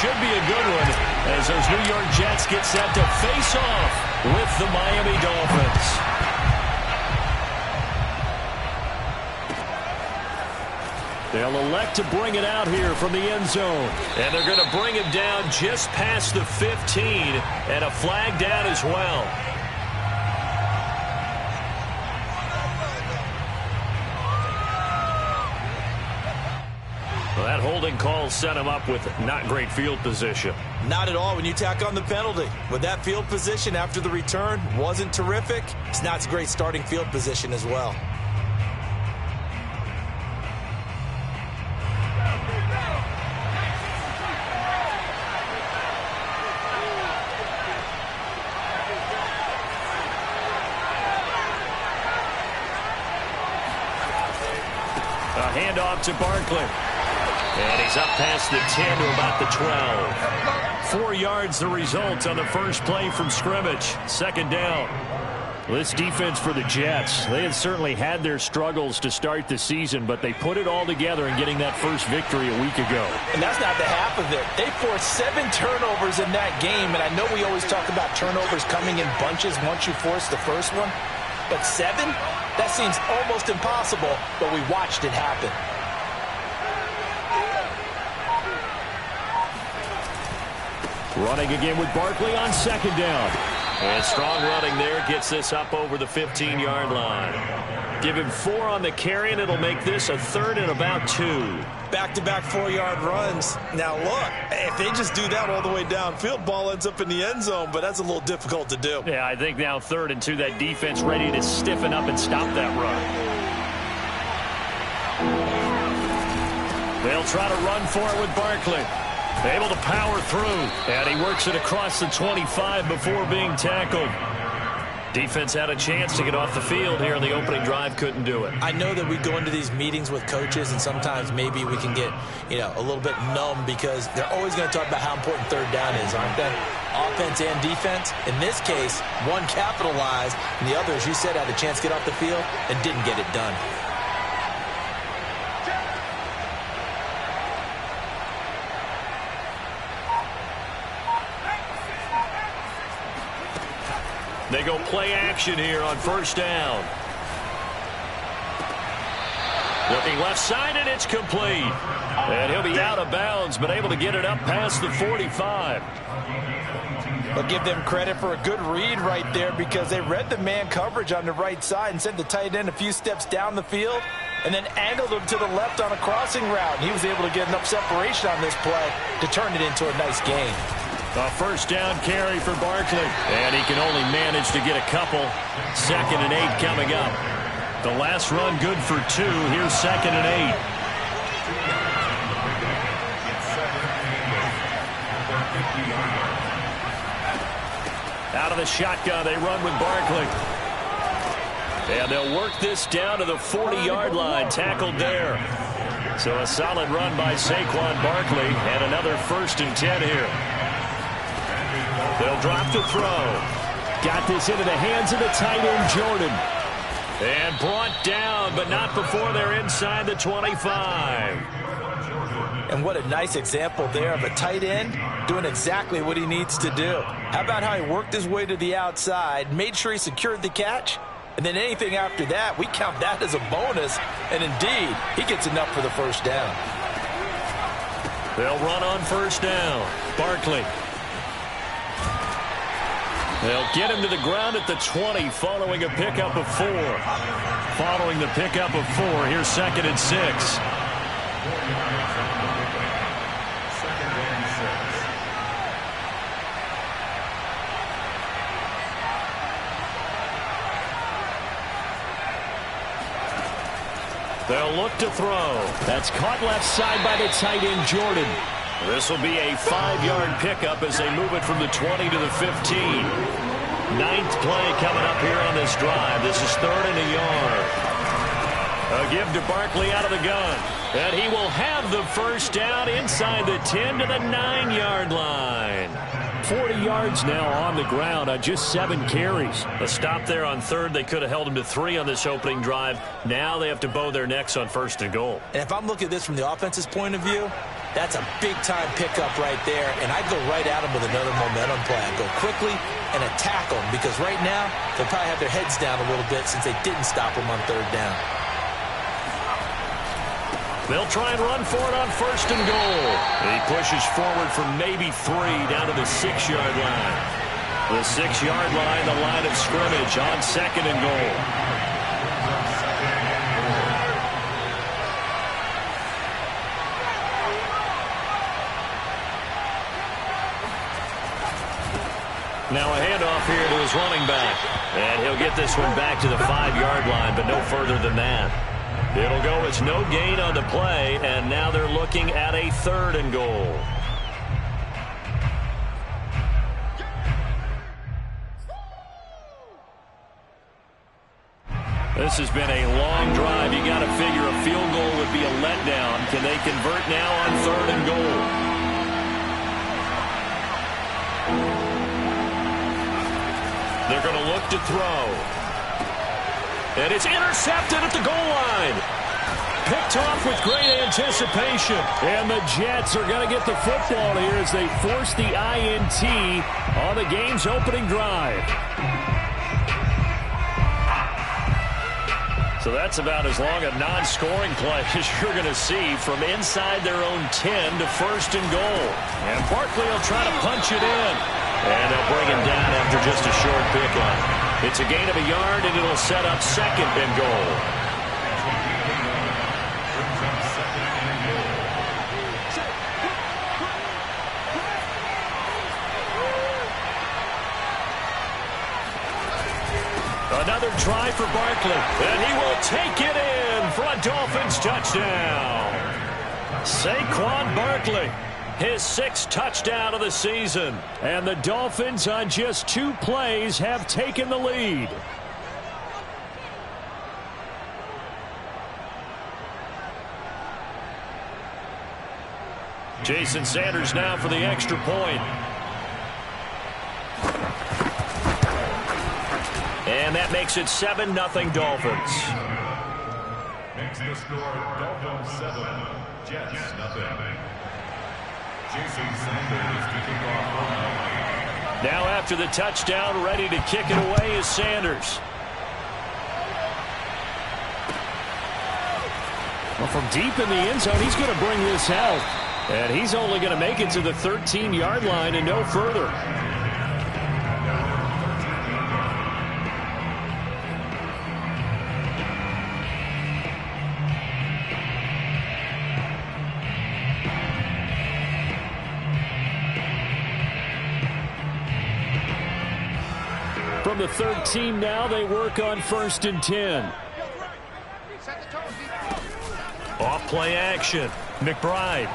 should be a good one as those New York Jets get set to face off with the Miami Dolphins. They'll elect to bring it out here from the end zone. And they're going to bring him down just past the 15, and a flag down as well. Well, that holding call set him up with not great field position. Not at all when you tack on the penalty. With that field position after the return wasn't terrific. It's not a great starting field position as well. A handoff to Barkley. And he's up past the 10 to about the 12. 4 yards the result on the first play from scrimmage. Second down. This defense for the Jets, they had certainly had their struggles to start the season, but they put it all together in getting that first victory a week ago. And that's not the half of it. They forced 7 turnovers in that game, and I know we always talk about turnovers coming in bunches once you force the first one, but 7? That seems almost impossible, but we watched it happen. Running again with Barkley on second down. And strong running there gets this up over the 15-yard line. Give him 4 on the carry, and it'll make this a third and about 2. Back-to-back 4-yard runs. Now, look, if they just do that all the way downfield, ball ends up in the end zone, but that's a little difficult to do. Yeah, I think now 3rd and 2, that defense ready to stiffen up and stop that run. They'll try to run for it with Barkley. Able to power through, and he works it across the 25 before being tackled. Defense had a chance to get off the field here in the opening drive, couldn't do it. I know that we go into these meetings with coaches, and sometimes maybe we can get, a little bit numb because they're always going to talk about how important third down is, aren't they? Offense and defense. In this case, one capitalized, and the other, as you said, had a chance to get off the field and didn't get it done. They go play action here on first down. Looking left side, and it's complete. And he'll be out of bounds, but able to get it up past the 45. But give them credit for a good read right there because they read the man coverage on the right side and sent the tight end a few steps down the field and then angled him to the left on a crossing route. And he was able to get enough separation on this play to turn it into a nice gain. A first down carry for Barkley. And he can only manage to get a couple. 2nd and 8 coming up. The last run good for 2. Here's 2nd and 8. Out of the shotgun, they run with Barkley. And they'll work this down to the 40-yard line. Tackled there. So a solid run by Saquon Barkley. And another 1st and 10 here. They'll drop to throw. Got this into the hands of the tight end, Jordan. And brought down, but not before they're inside the 25. And what a nice example there of a tight end doing exactly what he needs to do. How about how he worked his way to the outside, made sure he secured the catch, and then anything after that, we count that as a bonus. And indeed, he gets enough for the first down. They'll run on first down. Barkley. They'll get him to the ground at the 20 following a pickup of 4. Following the pickup of 4, here's 2nd and 6. They'll look to throw. That's caught left side by the tight end, Jordan. This will be a 5-yard pickup as they move it from the 20 to the 15. 9th play coming up here on this drive. This is 3rd and a yard. A give to Barkley out of the gun. And he will have the first down inside the 10 to the 9-yard line. 40 yards now on the ground on just 7 carries. A stop there on 3rd. They could have held him to 3 on this opening drive. Now they have to bow their necks on 1st and goal. And if I'm looking at this from the offense's point of view, That's a big-time pickup right there, and I'd go right at him with another momentum play. I'd go quickly and attack them because right now they'll probably have their heads down a little bit since they didn't stop them on third down. They'll try and run for it on first and goal. He pushes forward from maybe 3 down to the 6-yard line. The 6-yard line, the line of scrimmage on second and goal. Now a handoff here to his running back. And he'll get this one back to the 5-yard line, but no further than that. It'll go as no gain on the play, and now they're looking at a third and goal. This has been a long drive. You got to figure a field goal would be a letdown. Can they convert now on third and goal? They're going to look to throw. And it's intercepted at the goal line. Picked off with great anticipation. And the Jets are going to get the football here as they force the INT on the game's opening drive. So that's about as long a non-scoring play as you're going to see from inside their own 10 to first and goal. And Barkley will try to punch it in. And they'll bring him down after just a short pickup. It's a gain of a yard, and it'll set up second and goal. Another try for Barkley, and he will take it in for a Dolphins touchdown. Saquon Barkley, his 6th touchdown of the season. And the Dolphins on just 2 plays have taken the lead. Jason Sanders now for the extra point. And that makes it 7-0 Dolphins. Makes the score Dolphins 7, Jets nothing. Jason Sanders to kick off. Now after the touchdown, ready to kick it away is Sanders. Well, from deep in the end zone, he's going to bring this out. And he's only going to make it to the 13-yard line and no further. From the 13 now, they work on first and 10. Off play action. McBride.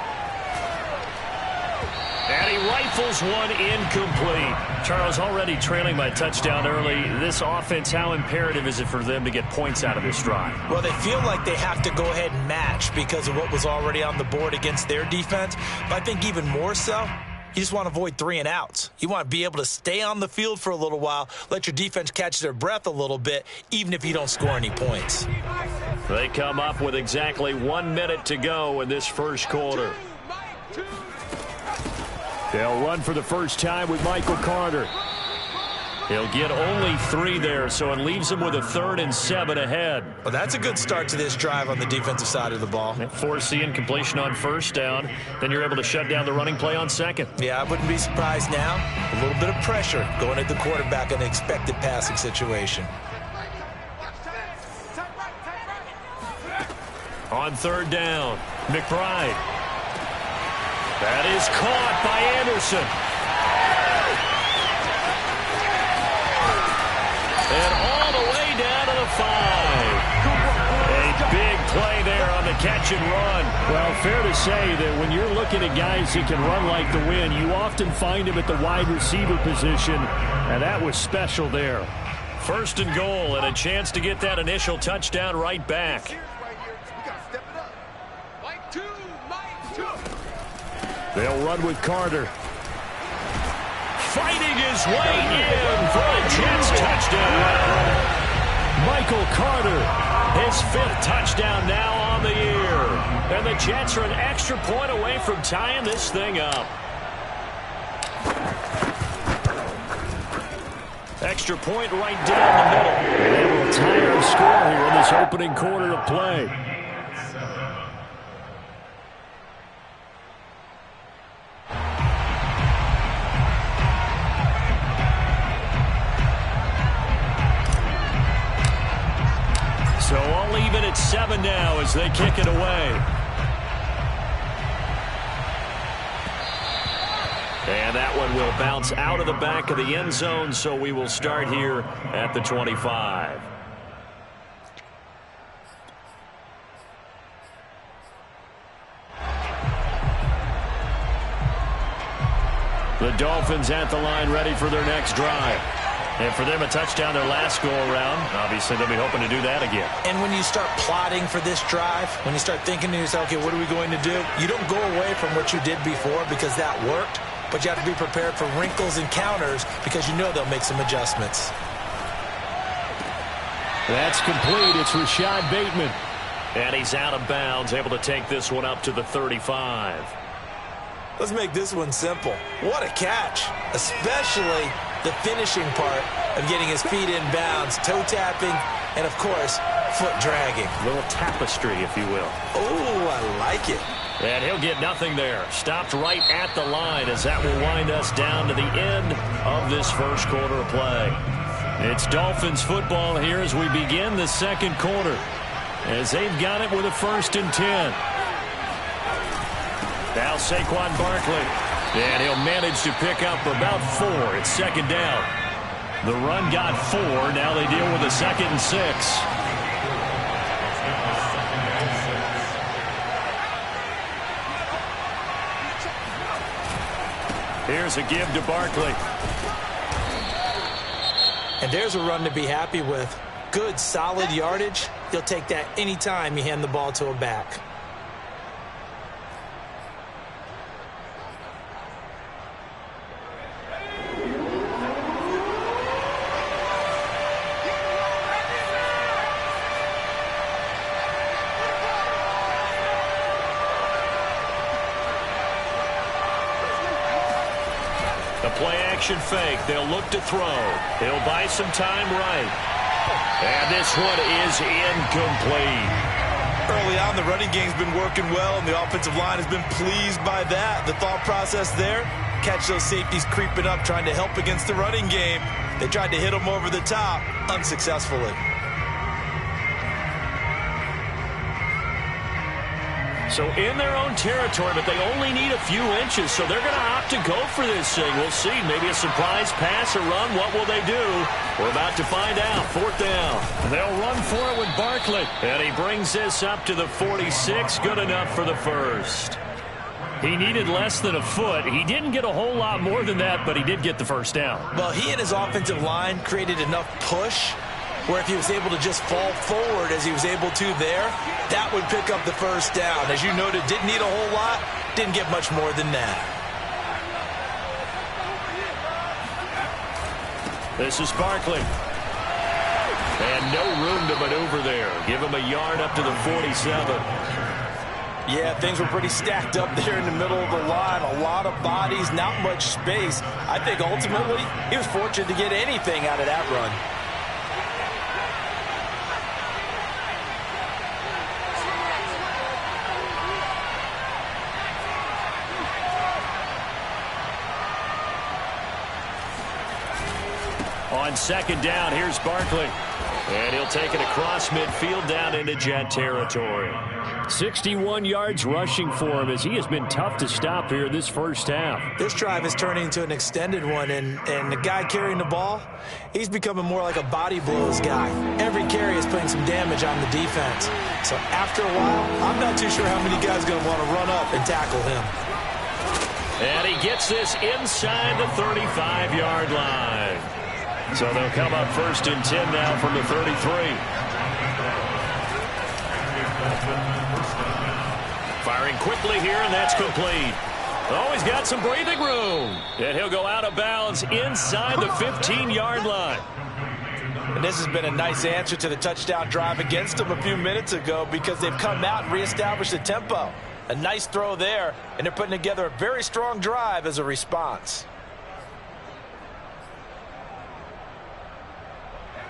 And he rifles one incomplete. Charles, already trailing by touchdown early. This offense, how imperative is it for them to get points out of this drive? Well, they feel like they have to go ahead and match because of what was already on the board against their defense. But I think even more so, you just want to avoid 3 and outs. You want to be able to stay on the field for a little while, let your defense catch their breath a little bit, even if you don't score any points. They come up with exactly 1 minute to go in this first quarter. They'll run for the first time with Michael Carter. He'll get only 3 there, so it leaves him with a 3rd and 7 ahead. Well, that's a good start to this drive on the defensive side of the ball. Force the incompletion on first down. Then you're able to shut down the running play on second. Yeah, I wouldn't be surprised now. A little bit of pressure going at the quarterback in an expected passing situation. On third down, McBride. That is caught by Anderson. And all the way down to the 5. A big play there on the catch and run. Well, fair to say that when you're looking at guys that can run like the wind, you often find them at the wide receiver position, and that was special there. First and goal, and a chance to get that initial touchdown right back. They'll run with Carter. Fighting his way in for a Jets touchdown. Michael Carter His 5th touchdown now on the year. And the Jets are an extra point away from tying this thing up. Extra point right down the middle. And they will tie our score here in this opening quarter of play. So all even at 7 now as they kick it away. And that one will bounce out of the back of the end zone, so we will start here at the 25. The Dolphins at the line, ready for their next drive. And for them, a touchdown their last go-around. Obviously, they'll be hoping to do that again. And when you start plotting for this drive, when you start thinking to yourself, okay, what are we going to do? You don't go away from what you did before because that worked, but you have to be prepared for wrinkles and counters because you know they'll make some adjustments. That's complete. It's Rashad Bateman. And he's out of bounds, able to take this one up to the 35. Let's make this one simple. What a catch, especially the finishing part of getting his feet in bounds, toe tapping, and of course, foot dragging. A little tapestry, if you will. Oh, I like it. And he'll get nothing there. Stopped right at the line as that will wind us down to the end of this first quarter of play. It's Dolphins football here as we begin the second quarter, as they've got it with a 1st and 10. Now Saquon Barkley. And he'll manage to pick up about 4. It's 2nd down. The run got 4. Now they deal with a 2nd and 6. Here's a give to Barkley. And there's a run to be happy with. Good, solid yardage. You'll take that anytime you hand the ball to a back. Play-action fake. They'll look to throw. He'll buy some time right. And this one is incomplete. Early on, the running game's been working well, and the offensive line has been pleased by that. The thought process there, catch those safeties creeping up, trying to help against the running game. They tried to hit them over the top, unsuccessfully. So in their own territory, but they only need a few inches, so they're going to opt to go for this thing. We'll see. Maybe a surprise pass or run. What will they do? We're about to find out. 4th down. They'll run for it with Barkley. And he brings this up to the 46. Good enough for the 1st. He needed less than a foot. He didn't get a whole lot more than that, but he did get the 1st down. Well, he and his offensive line created enough push where if he was able to just fall forward as he was able to there, that would pick up the 1st down. As you noted, didn't need a whole lot, didn't get much more than that. This is Barkley. And no room to maneuver there. Give him a yard up to the 47. Yeah, things were pretty stacked up there in the middle of the line. A lot of bodies, not much space. I think ultimately he was fortunate to get anything out of that run. On 2nd down, here's Barkley. And he'll take it across midfield down into Jet territory. 61 yards rushing for him as he has been tough to stop here this first half. This drive is turning into an extended one, and the guy carrying the ball, he's becoming more like a body blows guy. Every carry is putting some damage on the defense. So after a while, I'm not too sure how many guys are going to want to run up and tackle him. And he gets this inside the 35-yard line. So they'll come up 1st and 10 now from the 33. Firing quickly here, and that's complete. Oh, he's got some breathing room. And he'll go out of bounds inside the 15-yard line. And this has been a nice answer to the touchdown drive against them a few minutes ago because they've come out and reestablished the tempo. A nice throw there, and they're putting together a very strong drive as a response.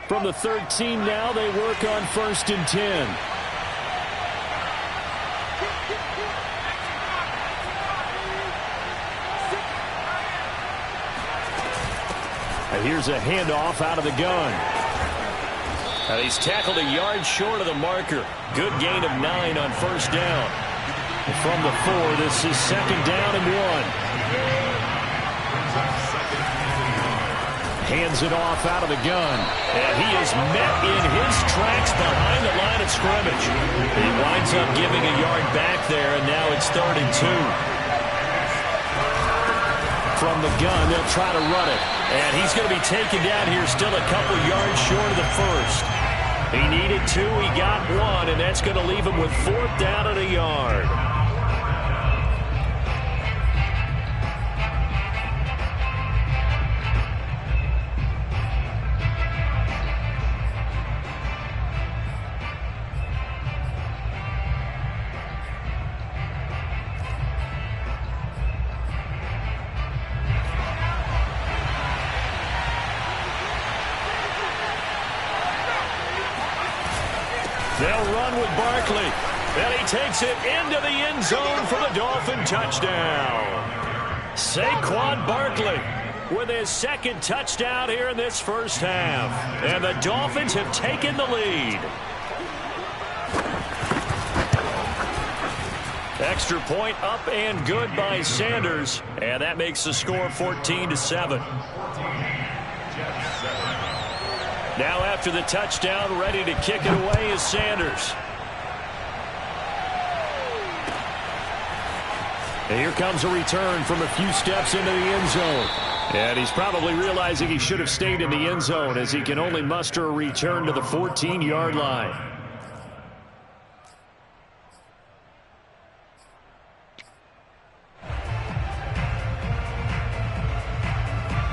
From the 13 now, they work on 1st and 10. And here's a handoff out of the gun. And he's tackled a yard short of the marker. Good gain of 9 on 1st down. From the 4, this is 2nd down and 1. Hands it off out of the gun. And he is met in his tracks behind the line of scrimmage. He winds up giving a yard back there, and now it's 3rd and 2. From the gun, they'll try to run it. And he's going to be taken down here still a couple yards short of the 1st. He needed 2, he got 1, and that's going to leave him with 4th down and a yard. They'll run with Barkley. And he takes it into the end zone for the Dolphin touchdown. Saquon Barkley with his 2nd touchdown here in this first half. And the Dolphins have taken the lead. Extra point up and good by Sanders. And that makes the score 14-7. Now after the touchdown, ready to kick it away is Sanders. And here comes a return from a few steps into the end zone. And he's probably realizing he should have stayed in the end zone as he can only muster a return to the 14-yard line.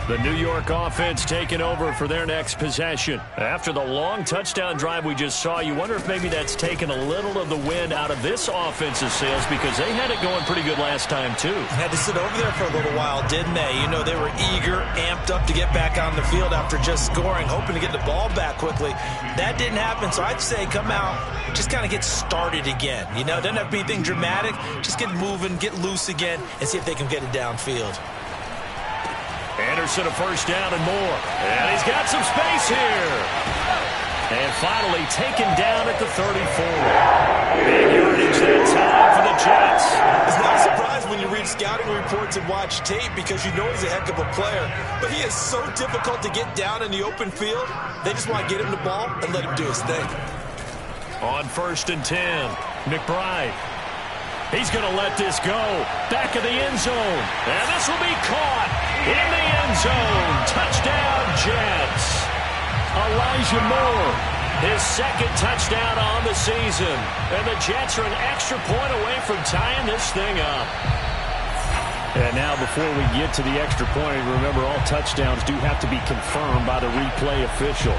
The New York offense taking over for their next possession. After the long touchdown drive we just saw, you wonder if maybe that's taken a little of the wind out of this offensive sails because they had it going pretty good last time, too. Had to sit over there for a little while, didn't they? You know, they were eager, amped up to get back on the field after just scoring, hoping to get the ball back quickly. That didn't happen, so I'd say come out, just kind of get started again. You know, doesn't have to be anything dramatic. Just get moving, get loose again, and see if they can get it downfield. Anderson a 1st down and more. And he's got some space here. And finally taken down at the 34. Big yardage that time for the Jets. It's not a surprise when you read scouting reports and watch tape because you know he's a heck of a player. But he is so difficult to get down in the open field. They just want to get him the ball and let him do his thing. On 1st and 10, McBride. He's going to let this go. Back of the end zone. And this will be caught in the end zone. Touchdown, Jets. Elijah Moore, his 2nd touchdown on the season. And the Jets are an extra point away from tying this thing up. And now before we get to the extra point, remember all touchdowns do have to be confirmed by the replay official.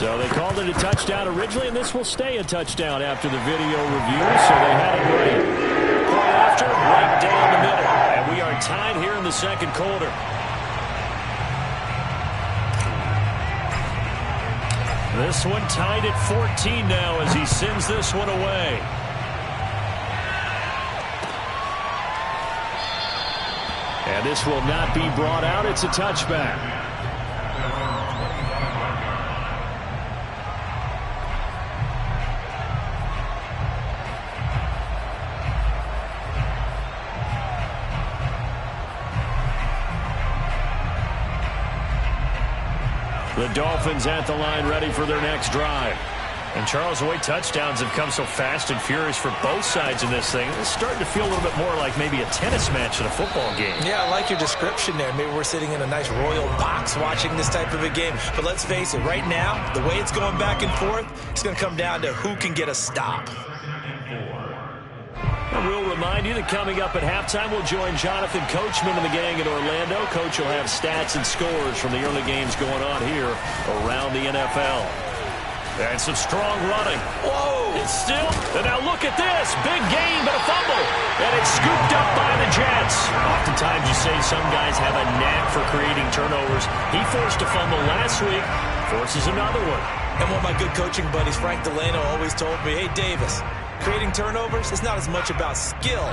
So they called it a touchdown originally, and this will stay a touchdown after the video review, so they had it right. Point after, right down the middle. And we are tied here in the 2nd quarter. This one tied at 14 now as he sends this one away. And this will not be brought out. It's a touchback. The Dolphins at the line ready for their next drive. And Charles, the way touchdowns have come so fast and furious for both sides in this thing, it's starting to feel a little bit more like maybe a tennis match in a football game. Yeah, I like your description there. Maybe we're sitting in a nice royal box watching this type of a game. But let's face it, right now, the way it's going back and forth, it's going to come down to who can get a stop. And we'll remind you that coming up at halftime, we'll join Jonathan Coachman and the gang in Orlando. Coach will have stats and scores from the early games going on here around the NFL. And some strong running. Whoa! It's still. And now look at this. Big gain, but a fumble. And it's scooped up by the Jets. Oftentimes you say some guys have a knack for creating turnovers. He forced a fumble last week. Forces another one. And one of my good coaching buddies, Frank Delano, always told me, hey, Davis, creating turnovers is not as much about skill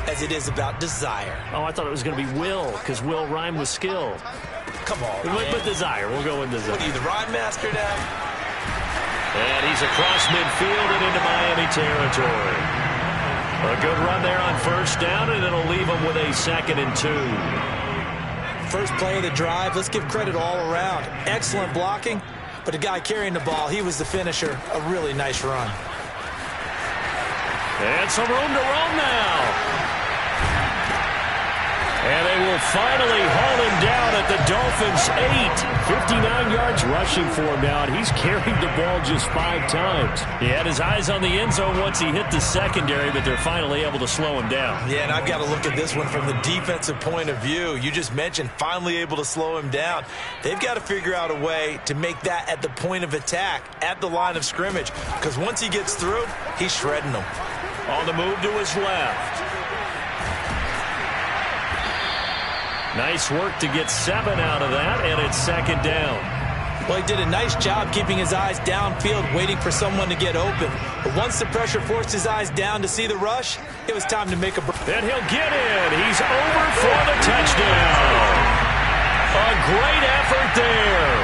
as it is about desire. Oh, I thought it was going to be will, because will rhyme with skill. Come on, man. With desire. We'll go with desire. What are you, the rhyme master now? And he's across midfield and into Miami territory. A good run there on first down, and it'll leave him with a 2nd and 2. First play of the drive, let's give credit all around. Excellent blocking, but the guy carrying the ball, he was the finisher. A really nice run. And some room to roam now. And they will finally haul him down at the Dolphins' 8. 59 yards rushing for him now, and he's carried the ball just 5 times. He had his eyes on the end zone once he hit the secondary, but they're finally able to slow him down. Yeah, and I've got to look at this one from the defensive point of view. You just mentioned finally able to slow him down. They've got to figure out a way to make that at the point of attack, at the line of scrimmage, because once he gets through, he's shredding them. On the move to his left. Nice work to get 7 out of that, and it's 2nd down. Well, he did a nice job keeping his eyes downfield, waiting for someone to get open. But once the pressure forced his eyes down to see the rush, it was time to make a break. And he'll get in. He's over for the touchdown. A great effort there.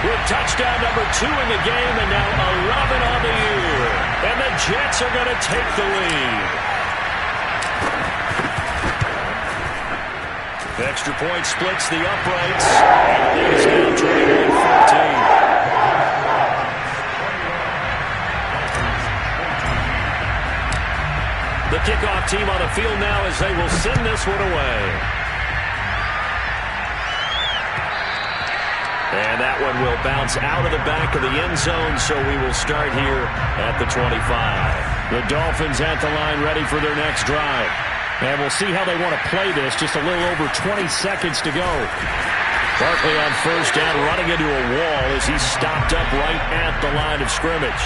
With touchdown number 2 in the game, and now 11 on the year. And the Jets are going to take the lead. Extra point splits the uprights. And the lead is now 21-14. The kickoff team on the field now as they will send this one away. And that one will bounce out of the back of the end zone, so we will start here at the 25. The Dolphins at the line ready for their next drive. And we'll see how they want to play this. Just a little over 20 seconds to go. Barkley on first down, running into a wall as he's stopped up right at the line of scrimmage.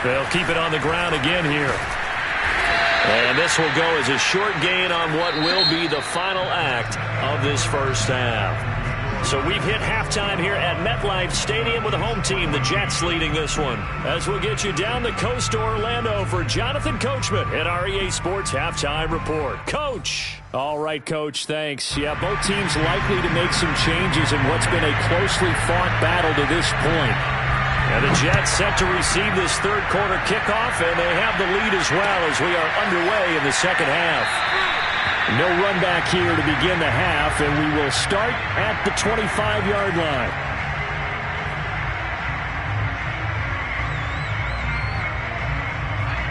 They'll keep it on the ground again here. And this will go as a short gain on what will be the final act of this first half. So we've hit halftime here at MetLife Stadium with the home team, the Jets, leading this one. As we'll get you down the coast to Orlando for Jonathan Coachman at our EA Sports Halftime Report. Coach. All right, Coach, thanks. Yeah, both teams likely to make some changes in what's been a closely fought battle to this point. And the Jets set to receive this third quarter kickoff, and they have the lead as well as we are underway in the second half. No run back here to begin the half, and we will start at the 25-yard line.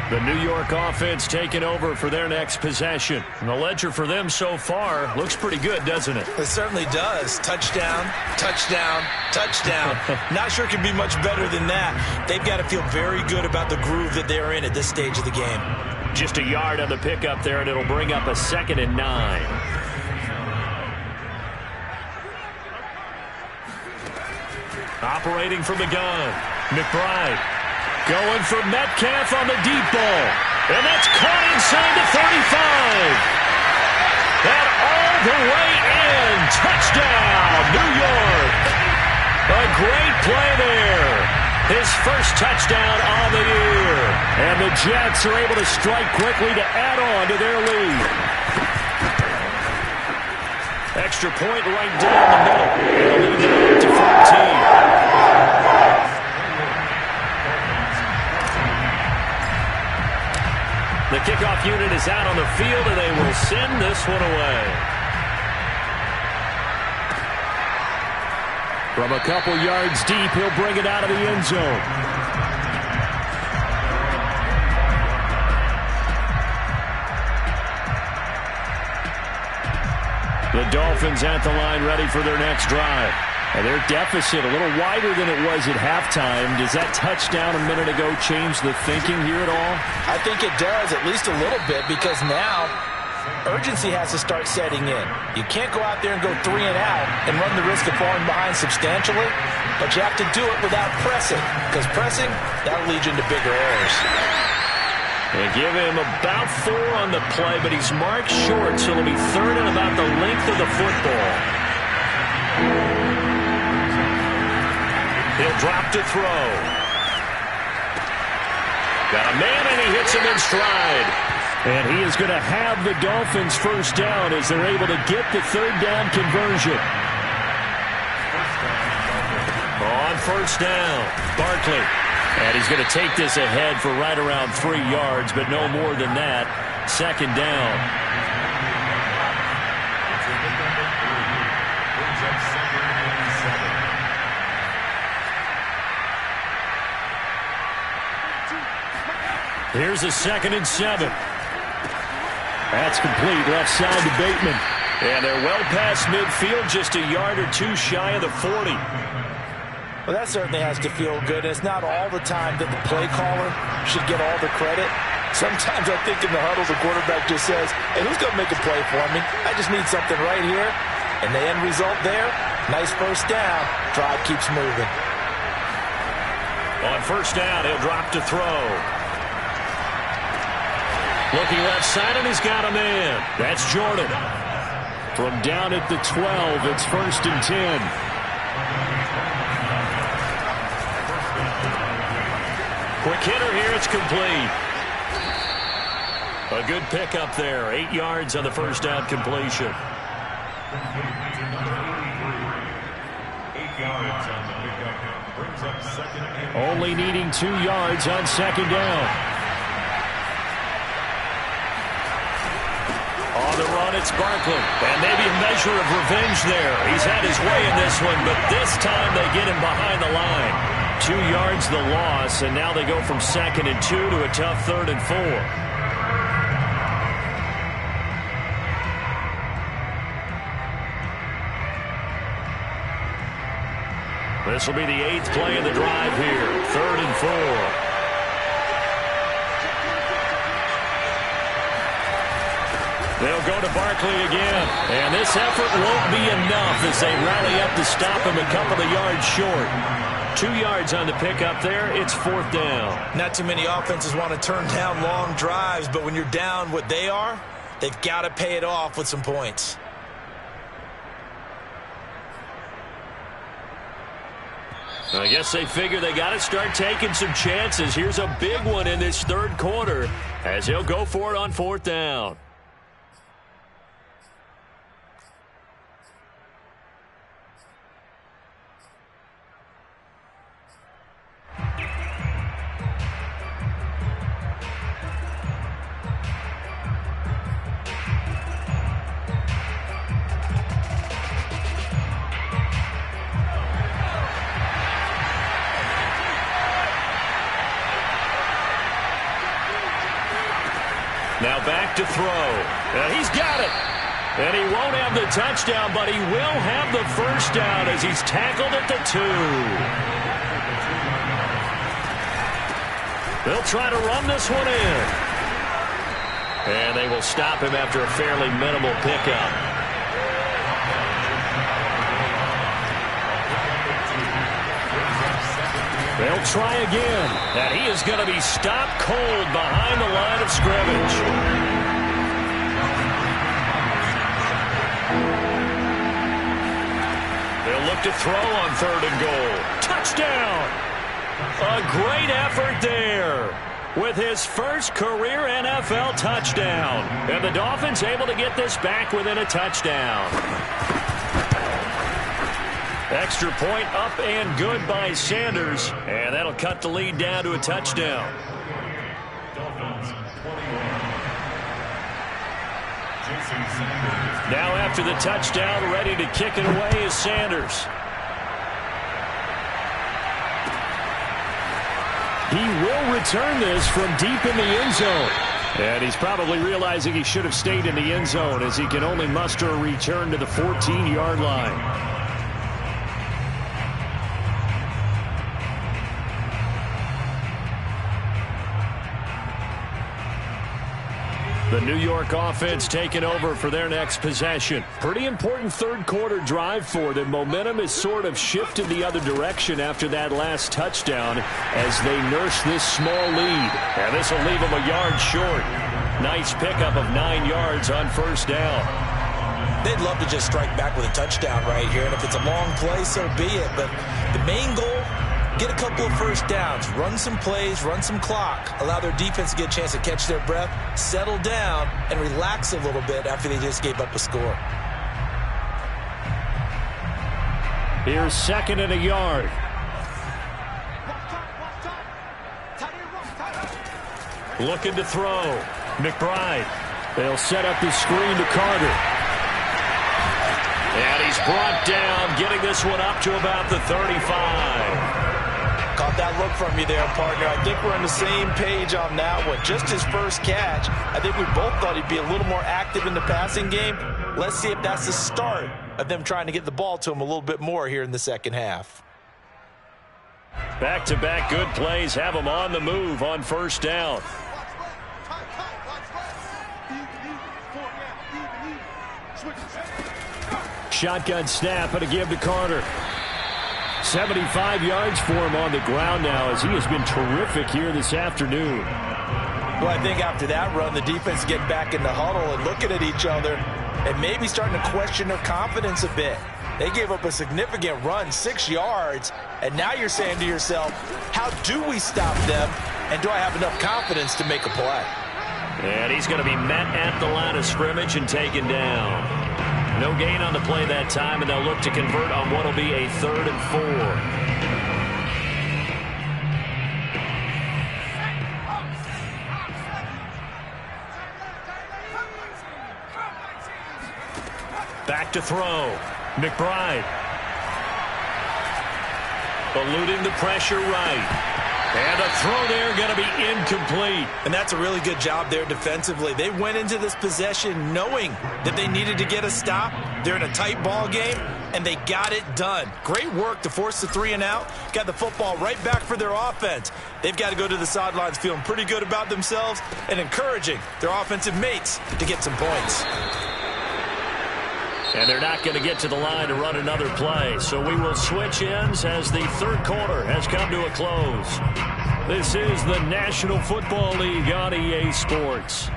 The New York offense taking over for their next possession. And the ledger for them so far looks pretty good, doesn't it? It certainly does. Touchdown, touchdown, touchdown. Not sure it can be much better than that. They've got to feel very good about the groove that they're in at this stage of the game. Just a yard on the pickup there, and it'll bring up a 2nd and 9. Operating from the gun, McBride. Going for Metcalf on the deep ball. And that's caught inside the 35. And all the way in. Touchdown, New York. A great play there. His first touchdown on the year. And the Jets are able to strike quickly to add on to their lead. Extra point right down the middle. They'll lead it to 14. The kickoff unit is out on the field, and they will send this one away. From a couple yards deep, he'll bring it out of the end zone. The Dolphins at the line ready for their next drive. And their deficit a little wider than it was at halftime. Does that touchdown a minute ago change the thinking here at all? I think it does, at least a little bit, because now urgency has to start setting in. You can't go out there and go 3 and out and run the risk of falling behind substantially, but you have to do it without pressing, because pressing, that'll lead you into bigger errors. They give him about 4 on the play, but he's marked short, so it'll be 3rd and about the length of the football. He'll drop to throw. Got a man, and he hits him in stride. And he is going to have the Dolphins first down as they're able to get the 3rd down conversion. On first down, Barkley. And he's going to take this ahead for right around 3 yards, but no more than that. 2nd down. Here's a 2nd and 7. That's complete, left side to Bateman. And they're well past midfield, just a yard or 2 shy of the 40. Well, that certainly has to feel good. It's not all the time that the play caller should get all the credit. Sometimes I think in the huddle, the quarterback just says, hey, who's going to make a play for me? I just need something right here. And the end result there, nice first down. Drive keeps moving. On first down, he'll drop to throw. Looking left side, and he's got a man. That's Jordan. From down at the 12, it's 1st and 10. Quick hitter here, it's complete. A good pickup there. 8 yards on the first down completion. 8 yards on the pickup. Brings up 2nd and 8. Only needing 2 yards on 2nd down. On the run, it's Barkley. And maybe a measure of revenge there. He's had his way in this one, but this time they get him behind the line. 2 yards the loss, and now they go from 2nd and 2 to a tough 3rd and 4. This will be the 8th play of the drive here. 3rd and 4. They'll go to Barkley again. And this effort won't be enough as they rally up to stop him a couple of yards short. 2 yards on the pickup there. It's 4th down. Not too many offenses want to turn down long drives, but when you're down what they are, they've got to pay it off with some points. I guess they figure they got to start taking some chances. Here's a big one in this 3rd quarter as he'll go for it on 4th down. Now back to throw. And he's got it. And he won't have the touchdown, but he will have the first down as he's tackled at the 2. They'll try to run this one in. And they will stop him after a fairly minimal pickup. They'll try again, and he is going to be stopped cold behind the line of scrimmage. They'll look to throw on 3rd and goal. Touchdown! A great effort there with his first career NFL touchdown. And the Dolphins able to get this back within a touchdown. Extra point up and good by Sanders, and that'll cut the lead down to a touchdown. Now after the touchdown, ready to kick it away is Sanders. He will return this from deep in the end zone. And he's probably realizing he should have stayed in the end zone as he can only muster a return to the 14-yard line. The New York offense taking over for their next possession. Pretty important third-quarter drive for them. Momentum has sort of shifted the other direction after that last touchdown as they nurse this small lead. And this will leave them a yard short. Nice pickup of 9 yards on first down. They'd love to just strike back with a touchdown right here, and if it's a long play, so be it. But the main goal, get a couple of first downs, run some plays, run some clock, allow their defense to get a chance to catch their breath, settle down, and relax a little bit after they just gave up a score. Here's 2nd and a yard. Looking to throw. McBride. They'll set up the screen to Carter. And he's brought down, getting this one up to about the 35. Caught that look from you there, partner. I think we're on the same page on that one. Just his first catch. I think we both thought he'd be a little more active in the passing game. Let's see if that's the start of them trying to get the ball to him a little bit more here in the second half. Back-to-back good plays have him on the move on first down. Shotgun snap and a give to Carter. 75 yards for him on the ground now as he has been terrific here this afternoon. Well, I think after that run, the defense getting back in the huddle and looking at each other and maybe starting to question their confidence a bit. They gave up a significant run, 6 yards, and now you're saying to yourself, how do we stop them, and do I have enough confidence to make a play? And he's going to be met at the line of scrimmage and taken down. No gain on the play that time, and they'll look to convert on what will be a 3rd and 4. Back to throw. McBride. Eluding the pressure right. And a throw there going to be incomplete. And that's a really good job there defensively. They went into this possession knowing that they needed to get a stop. They're in a tight ball game, and they got it done. Great work to force the 3 and out. Got the football right back for their offense. They've got to go to the sidelines feeling pretty good about themselves and encouraging their offensive mates to get some points. And they're not going to get to the line to run another play. So we will switch ends as the third quarter has come to a close. This is the National Football League on EA Sports.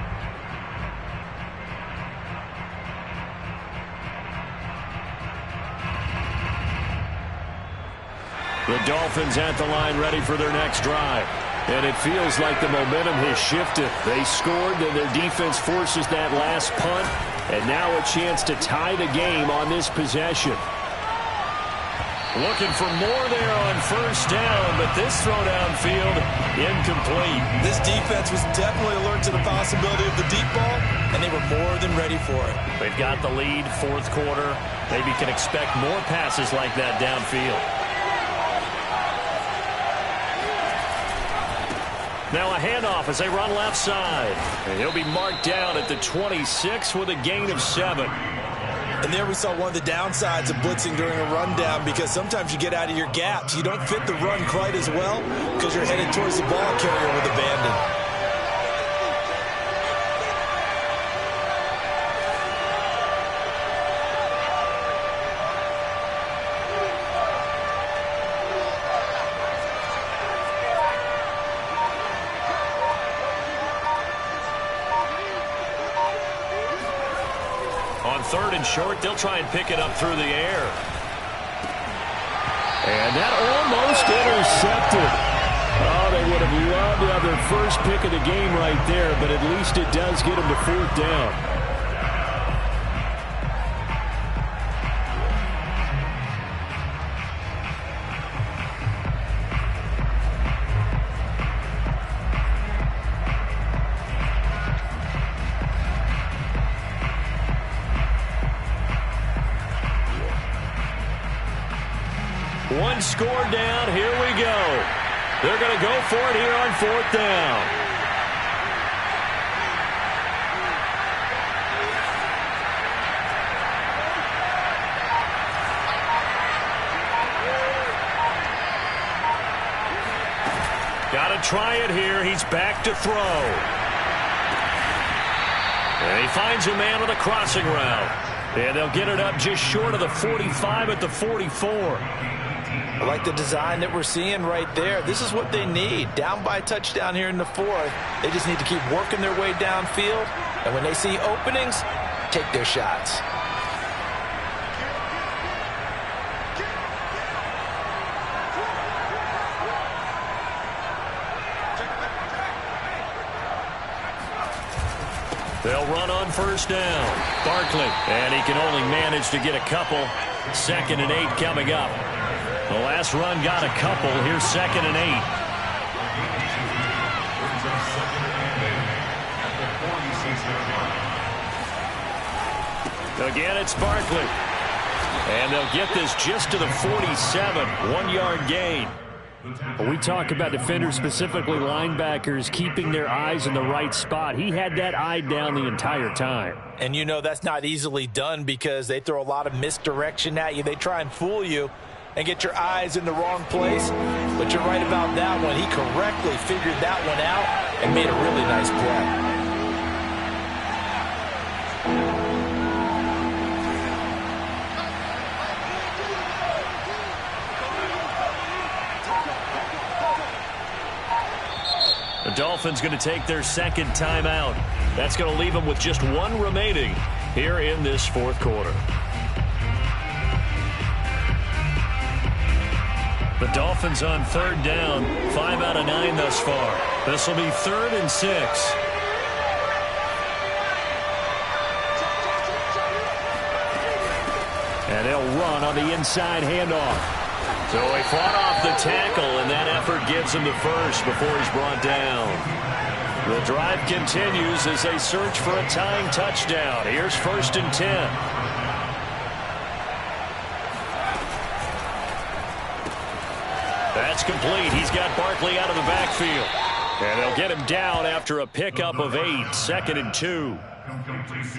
The Dolphins at the line ready for their next drive. And it feels like the momentum has shifted. They scored, then their defense forces that last punt. And now a chance to tie the game on this possession. Looking for more there on first down, but this throw downfield incomplete. This defense was definitely alert to the possibility of the deep ball, and they were more than ready for it. They've got the lead, fourth quarter. Maybe can expect more passes like that downfield. Now a handoff as they run left side. And he'll be marked down at the 26 with a gain of 7. And there we saw one of the downsides of blitzing during a rundown, because sometimes you get out of your gaps. You don't fit the run quite as well because you're headed towards the ball carrier with abandon. Third and short, they'll try and pick it up through the air. And that almost intercepted. Oh, they would have loved to have their first pick of the game right there, but at least it does get them to 4th down. One score down. Here we go. They're going to go for it here on 4th down. Got to try it here. He's back to throw. And he finds a man on the crossing route. And they'll get it up just short of the 45 at the 44. I like the design that we're seeing right there. This is what they need. Down by a touchdown here in the fourth. They just need to keep working their way downfield. And when they see openings, take their shots. They'll run on first down. Barkley, and he can only manage to get a couple. 2nd and 8 coming up. The last run got a couple. Here's 2nd and 8. Again, it's Barkley. And they'll get this just to the 47. 1-yard gain. We talk about defenders, specifically linebackers, keeping their eyes in the right spot. He had that eye down the entire time. And you know that's not easily done because they throw a lot of misdirection at you. They try and fool you and get your eyes in the wrong place. But you're right about that one. He correctly figured that one out and made a really nice play. The Dolphins going to take their 2nd timeout. That's going to leave them with just 1 remaining here in this 4th quarter. The Dolphins on 3rd down, 5 out of 9 thus far. This will be 3rd and 6. And they'll run on the inside handoff. So he fought off the tackle, and that effort gets him to first before he's brought down. The drive continues as they search for a tying touchdown. Here's 1st and 10. That's complete. He's got Barkley out of the backfield. And they'll get him down after a pickup of 8. 2nd and 2.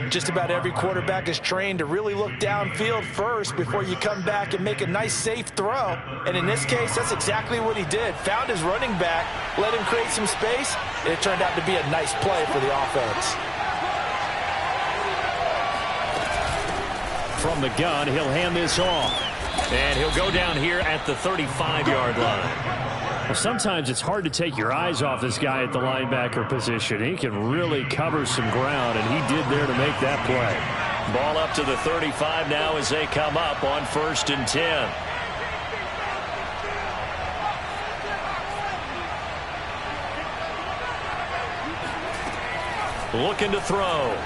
Just about every quarterback is trained to really look downfield first before you come back and make a nice, safe throw. And in this case, that's exactly what he did. Found his running back, let him create some space, and it turned out to be a nice play for the offense. From the gun, he'll hand this off. And he'll go down here at the 35-yard line. Well, sometimes it's hard to take your eyes off this guy at the linebacker position. He can really cover some ground, and he did there to make that play. Ball up to the 35 now as they come up on 1st and 10. Looking to throw.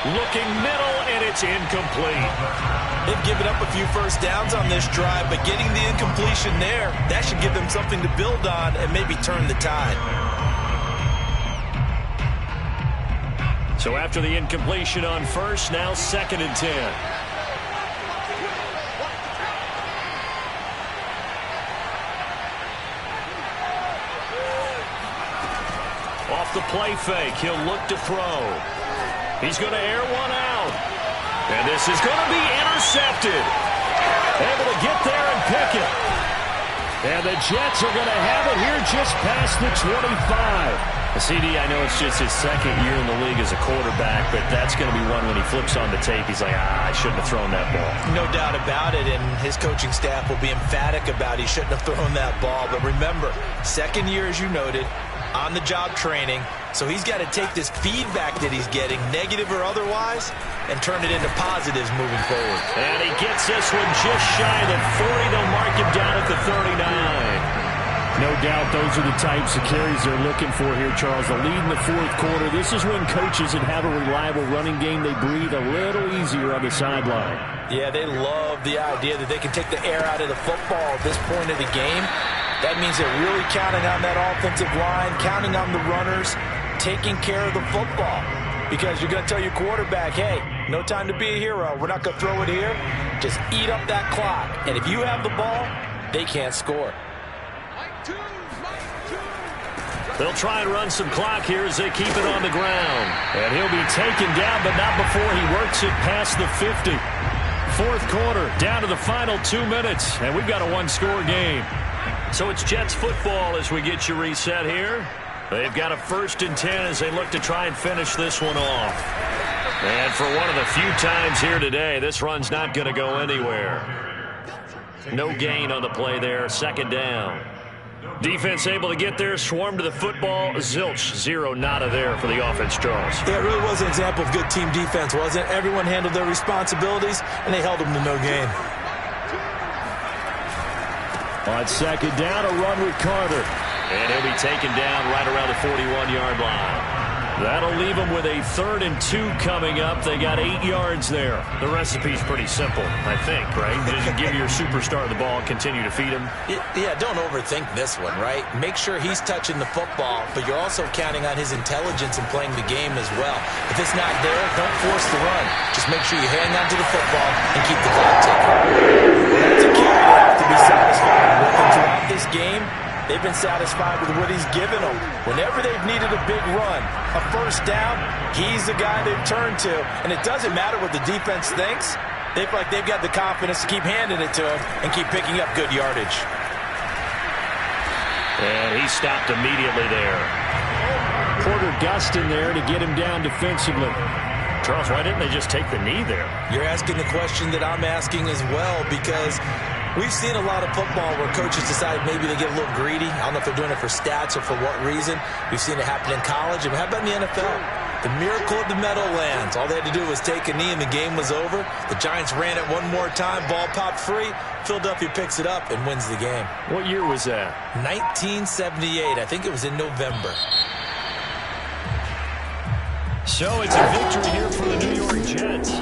Looking middle, and it's incomplete. They've given up a few first downs on this drive, but getting the incompletion there, that should give them something to build on and maybe turn the tide. So after the incompletion on first, now 2nd and 10. Off the play fake, he'll look to throw. He's going to air one out. And this is going to be intercepted. Able to get there and pick it. And the Jets are going to have it here just past the 25. CD, I know it's just his 2nd year in the league as a quarterback, but that's going to be one when he flips on the tape. He's like, I shouldn't have thrown that ball. No doubt about it, and his coaching staff will be emphatic about he shouldn't have thrown that ball. But remember, 2nd year, as you noted, on-the-job training. So he's got to take this feedback that he's getting, negative or otherwise, and turn it into positives moving forward. And he gets this one just shy of the 40. They'll mark him down at the 39. No doubt those are the types of carries they're looking for here, Charles. The lead in the 4th quarter. This is when coaches that have a reliable running game, they breathe a little easier on the sideline. Yeah, they love the idea that they can take the air out of the football at this point of the game. That means they're really counting on that offensive line, counting on the runners, taking care of the football. Because you're going to tell your quarterback, hey, no time to be a hero. We're not going to throw it here. Just eat up that clock. And if you have the ball, they can't score. They'll try and run some clock here as they keep it on the ground. And he'll be taken down, but not before he works it past the 50. 4th quarter, down to the final 2 minutes, and we've got a 1-score game. So it's Jets football as we get you reset here. They've got a 1st and 10 as they look to try and finish this one off. And for one of the few times here today, this run's not going to go anywhere. No gain on the play there. 2nd down. Defense able to get there, swarm to the football. Zilch, 0 nada there for the offense, Charles. Yeah, it really was an example of good team defense, wasn't it? Everyone handled their responsibilities, and they held them to no gain. On 2nd down, a run with Carter. And he'll be taken down right around the 41-yard line. That'll leave them with a 3rd and 2 coming up. They got 8 yards there. The recipe's pretty simple, I think, right? Just give your superstar the ball and continue to feed him. Yeah, don't overthink this one, right? Make sure he's touching the football, but you're also counting on his intelligence in playing the game as well. If it's not there, don't force the run. Just make sure you hang on to the football and keep the clock ticking. That's a key you have to be satisfied with. And throughout this game, they've been satisfied with what he's given them. Whenever they've needed a big run, a 1st down, he's the guy they've turned to. And it doesn't matter what the defense thinks. They feel like they've got the confidence to keep handing it to him and keep picking up good yardage. And he stopped immediately there. Porter Gustin there to get him down defensively. Charles, why didn't they just take the knee there? You're asking the question that I'm asking as well, because we've seen a lot of football where coaches decide maybe they get a little greedy. I don't know if they're doing it for stats or for what reason. We've seen it happen in college. And how about in the NFL? The miracle of the Meadowlands. All they had to do was take a knee and the game was over. The Giants ran it one more time. Ball popped free. Philadelphia picks it up and wins the game. What year was that? 1978. I think it was in November. So it's a victory here for the New York Jets.